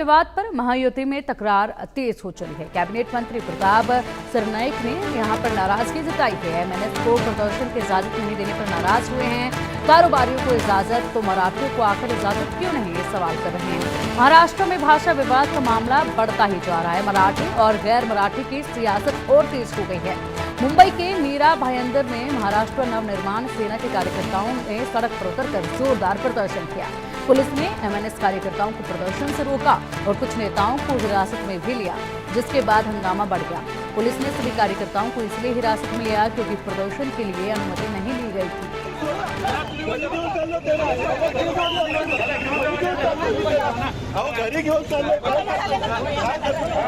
विवाद पर महायुति में तकरार तेज हो चली है। कैबिनेट मंत्री प्रताप सरनाईक ने यहां पर नाराजगी जताई है। एमएनएस को प्रदर्शन की इजाजत नहीं देने पर नाराज हुए हैं। कारोबारियों को इजाजत तो मराठियों को आखिर इजाजत क्यों नहीं, ये सवाल कर रहे हैं। महाराष्ट्र में भाषा विवाद का मामला बढ़ता ही जा रहा है। मराठी और गैर मराठी की सियासत और तेज हो गई है। मुंबई के मीरा भाईंदर में महाराष्ट्र नवनिर्माण सेना के कार्यकर्ताओं ने सड़क पर उतरकर जोरदार प्रदर्शन किया। पुलिस ने एमएनएस कार्यकर्ताओं को प्रदर्शन से रोका और कुछ नेताओं को हिरासत में भी लिया, जिसके बाद हंगामा बढ़ गया। पुलिस ने सभी कार्यकर्ताओं को इसलिए हिरासत में लिया क्योंकि प्रदर्शन के लिए अनुमति नहीं ली गई थी।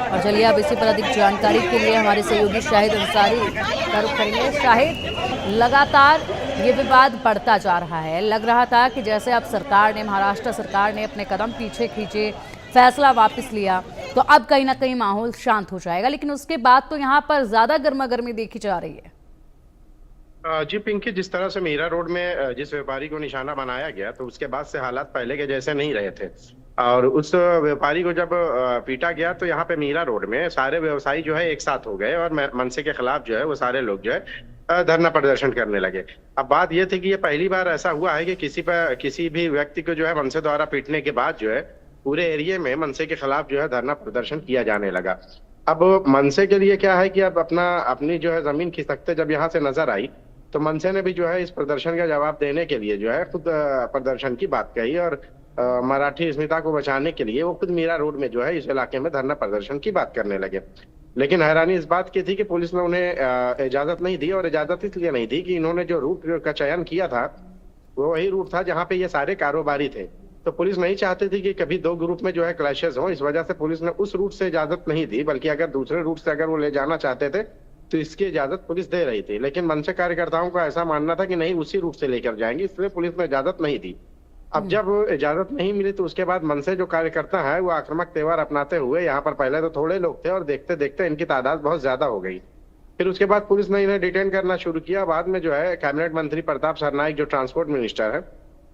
और चलिए अब इसी पर अधिक जानकारी के लिए हमारे सहयोगी शाहिद अंसारी का रुख करेंगे। शाहिद, लगातार ये विवाद बढ़ता जा रहा है। लग रहा था कि जैसे अब महाराष्ट्र सरकार ने अपने कदम पीछे खींचे, फैसला वापस लिया, तो अब कहीं ना कहीं माहौल शांत हो जाएगा, लेकिन उसके बाद तो यहाँ पर ज्यादा गर्मागर्मी देखी जा रही है। जी पिंकी, जिस तरह से मीरा रोड में जिस व्यापारी को निशाना बनाया गया, तो उसके बाद से हालात पहले के जैसे नहीं रहे थे। और उस व्यापारी को जब पीटा गया तो यहाँ पे मीरा रोड में सारे व्यवसायी जो है एक साथ हो गए और मनसे के खिलाफ जो है वो सारे लोग जो है धरना प्रदर्शन करने लगे। अब बात ये थी कि ये पहली बार ऐसा हुआ है कि किसी भी व्यक्ति को जो है मनसे द्वारा पीटने के बाद जो है पूरे एरिया में मनसे के खिलाफ जो है धरना प्रदर्शन किया जाने लगा। अब मनसे के लिए क्या है कि अब अपनी जो है जमीन खिसकते जब यहाँ से नजर आई, तो मनसे ने भी जो है इस प्रदर्शन का जवाब देने के लिए जो है खुद प्रदर्शन की बात कही और मराठी अस्मिता को बचाने के लिए वो खुद मीरा रोड में जो है इस इलाके में धरना प्रदर्शन की बात करने लगे। लेकिन हैरानी इस बात की थी कि पुलिस ने उन्हें इजाजत नहीं दी, और इजाजत इसलिए नहीं दी कि इन्होंने जो रूट का चयन किया था वो वही रूट था जहाँ पे ये सारे कारोबारी थे। तो पुलिस नहीं चाहती थी कि कभी दो ग्रुप में जो है क्लैशेस हो, इस वजह से पुलिस ने उस रूट से इजाजत नहीं दी, बल्कि अगर दूसरे रूट से अगर वो ले जाना चाहते थे तो इसकी इजाजत पुलिस दे रही थी। लेकिन मनसे कार्यकर्ताओं का ऐसा मानना था कि नहीं, उसी रूट से लेकर जाएंगे, इसलिए पुलिस ने इजाजत नहीं दी। अब जब इजाजत नहीं मिली तो उसके बाद मनसे जो कार्यकर्ता है वो आक्रामक तेवर अपनाते हुए यहाँ पर पहले तो थोड़े लोग थे और देखते देखते इनकी तादाद बहुत ज्यादा हो गई। फिर उसके बाद पुलिस ने इन्हें डिटेन करना शुरू किया। बाद में जो है कैबिनेट मंत्री प्रताप सरनाईक जो ट्रांसपोर्ट मिनिस्टर है,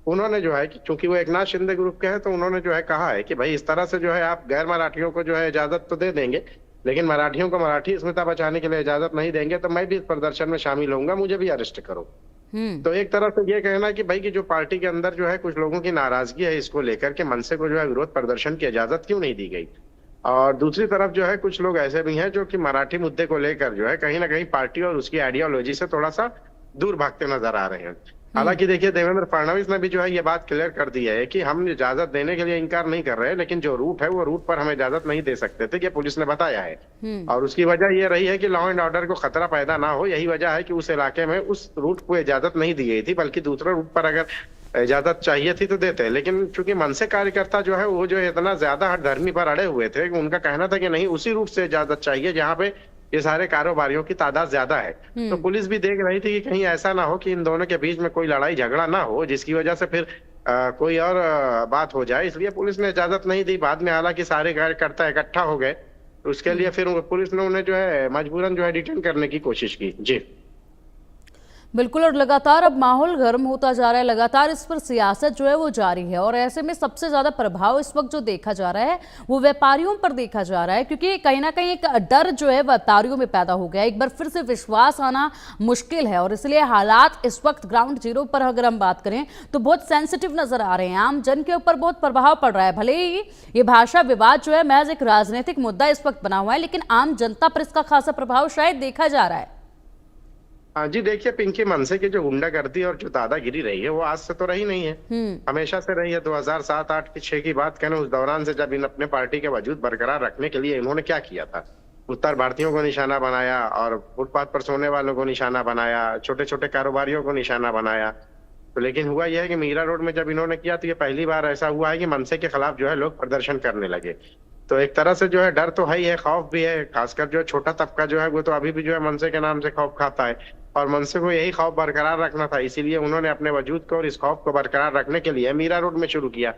उन्होंने जो है कि चूंकि वो एकनाथ शिंदे ग्रुप के हैं, तो उन्होंने जो है कहा है कि भाई इस तरह से जो है आप गैर मराठियों को जो है इजाजत तो दे देंगे, लेकिन मराठियों को मराठी अस्मिता बचाने के लिए इजाजत नहीं देंगे, तो मैं भी इस प्रदर्शन में शामिल होऊंगा, मुझे भी अरेस्ट करो। तो एक तरह से ये कहना कि भाई कि जो पार्टी के अंदर जो है कुछ लोगों की नाराजगी है इसको लेकर के मनसे को जो है विरोध प्रदर्शन की इजाजत क्यों नहीं दी गई। और दूसरी तरफ जो है कुछ लोग ऐसे भी हैं जो कि मराठी मुद्दे को लेकर जो है कहीं ना कहीं पार्टी और उसकी आइडियोलॉजी से थोड़ा सा दूर भागते नजर आ रहे हैं। हालांकि देखिए, देवेंद्र फडणवीस ने भी जो है ये बात क्लियर कर दी है कि हम इजाजत देने के लिए इनकार नहीं कर रहे, लेकिन जो रूट है वो रूट पर हम इजाजत नहीं दे सकते थे, ये पुलिस ने बताया है। और उसकी वजह ये रही है कि लॉ एंड ऑर्डर को खतरा पैदा ना हो, यही वजह है कि उस इलाके में उस रूट को इजाजत नहीं दी गई थी, बल्कि दूसरे रूट पर अगर इजाजत चाहिए थी तो देते। लेकिन चूंकि मनसे कार्यकर्ता जो है वो जो इतना ज्यादा हठधर्मी पर अड़े हुए थे, उनका कहना था कि नहीं, उसी रूट से इजाजत चाहिए जहाँ पे ये सारे कारोबारियों की तादाद ज्यादा है। तो पुलिस भी देख रही थी कि कहीं ऐसा ना हो कि इन दोनों के बीच में कोई लड़ाई झगड़ा ना हो, जिसकी वजह से फिर कोई और बात हो जाए, इसलिए पुलिस ने इजाजत नहीं दी। बाद में हालांकि सारे कार्यकर्ता इकट्ठा हो गए, तो उसके लिए फिर पुलिस ने उन्हें जो है मजबूरन जो है डिटेन करने की कोशिश की। जी बिल्कुल, और लगातार अब माहौल गर्म होता जा रहा है, लगातार इस पर सियासत जो है वो जारी है। और ऐसे में सबसे ज्यादा प्रभाव इस वक्त जो देखा जा रहा है वो व्यापारियों पर देखा जा रहा है, क्योंकि कहीं ना कहीं एक डर जो है व्यापारियों में पैदा हो गया। एक बार फिर से विश्वास आना मुश्किल है, और इसलिए हालात इस वक्त ग्राउंड जीरो पर अगर हम बात करें तो बहुत सेंसिटिव नजर आ रहे हैं। आम जन के ऊपर बहुत प्रभाव पड़ रहा है। भले ही ये भाषा विवाद जो है महज एक राजनीतिक मुद्दा इस वक्त बना हुआ है, लेकिन आम जनता पर इसका खासा प्रभाव शायद देखा जा रहा है। जी देखिए पिंकी, मनसे की जो गुंडागर्दी और जो दादागिरी रही है वो आज से तो रही नहीं है, हमेशा से रही है। 2007, 8 की 6 की बात करें, उस दौरान से जब इन अपने पार्टी के वजूद बरकरार रखने के लिए इन्होंने क्या किया था, उत्तर भारतीयों को निशाना बनाया और फुटपाथ पर सोने वालों को निशाना बनाया, छोटे छोटे कारोबारियों को निशाना बनाया। तो लेकिन हुआ यह है कि मीरा रोड में जब इन्होंने किया तो ये पहली बार ऐसा हुआ है कि मनसे के खिलाफ जो है लोग प्रदर्शन करने लगे। तो एक तरह से जो है डर तो है ही है, खौफ भी है। खासकर जो छोटा तबका जो है वो तो अभी भी जो है मनसे के नाम से खौफ खाता है, और मनसे को यही खौफ बरकरार रखना था, इसीलिए उन्होंने अपने वजूद को और इस खौफ को बरकरार रखने के लिए मीरा रोड में शुरू किया।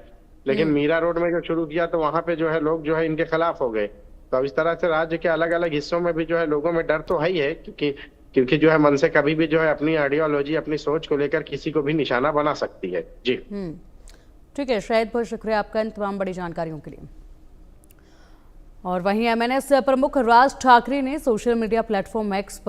लेकिन मीरा रोड में जो शुरू किया तो वहां पे जो है लोग जो है इनके खिलाफ हो गए। तो अब इस तरह से राज्य के अलग अलग हिस्सों में भी जो है लोगों में डर तो है ही है, क्योंकि जो है मनसे कभी भी जो है अपनी आइडियोलॉजी, अपनी सोच को लेकर किसी को भी निशाना बना सकती है। जी ठीक है शाहिद, बहुत शुक्रिया आपका इन तमाम बड़ी जानकारियों के लिए। और वहीं एमएनएस प्रमुख राज ठाकरे ने सोशल मीडिया प्लेटफॉर्म एक्स पर